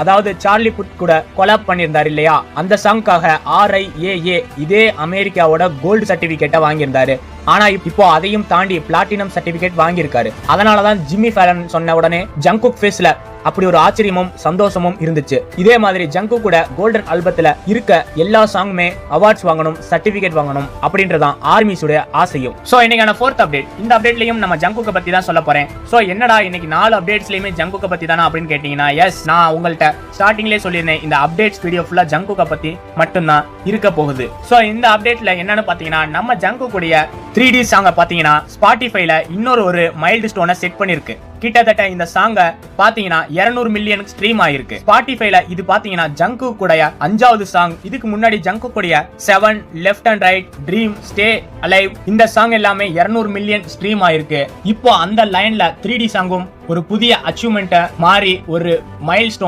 அதாவது Charlie put கூட collab பண்ணியிருந்தாரு இல்லையா, அந்த சாங்காக RIAA இதே அமெரிக்காவோட கோல்டு சர்டிபிகேட்டை வாங்கியிருந்தாரு. ஆனா இப்போ அதையும் தாண்டி பிளாட்டினம் சர்டிபிகேட் வாங்கியிருக்காரு. அதனாலதான் ஜிம்மி ஃபேலன் சொன்ன உடனே ஜங்குக் ஃபேஸ்ல அப்படி ஒரு ஆச்சரியமும் சந்தோஷமும் இருந்துச்சு. இதே மாதிரி ஜங்குக் கூட கோல்டன் ஆல்பத்துல இருக்க எல்லா சாங்குமே அவார்ட்ஸ் வாங்கணும், சர்டிபிகேட் வாங்கணும் அப்படின்றதான் ஆர்மிஸோட ஆசையும். சோ இன்னைக்கான 4th அப்டேட். இந்த அப்டேட்லயும் நம்ம ஜங்குக்க பத்தி தான் சொல்ல போறேன். சோ என்னடா இன்னைக்கு 4 அப்டேட்ஸ்லயுமே ஜங்குக்க பத்தி தானா அப்படின்னு கேட்டீங்கன்னா, எஸ், நான் உங்கள்ட்ட ஸ்டார்டிங்லேயே சொல்லியிருந்தேன், இந்த அப்டேட்ஸ் வீடியோ ஃபுல்லா ஜங்குக்க பத்தி மட்டும்தான் இருக்க போகுது. சோ இந்த அப்டேட்ல என்னன்னு பாத்தீங்கன்னா, நம்ம ஜங்குக் உடைய 3D சாங்க பாத்தீங்கன்னா ஸ்பாட்டிஃபைல இன்னொரு ஒரு மைல்டு ஸ்டோனை செட் பண்ணிருக்கு. கிட்டத்தட்ட இந்த சாங்க பாத்தீங்கன்னா 200 மில்லியன் ஸ்ட்ரீம் ஆயிருக்கு ஸ்பாட்டிஃபைல. இது பாத்தீங்கன்னா ஜங்குக் உடைய 5வது சாங். இதுக்கு முன்னாடி ஜங்குக் உடைய 7, left and right, dream, stay alive இந்த சாங் எல்லாமே 200 மில்லியன் ஸ்ட்ரீம் ஆயிருக்கு. இப்போ அந்த லைன்ல 3D சாங்கும் ஒரு புதிய அச்சீவ்மெண்ட்டை மாறி ஒரு மைல் ஸ்டோன்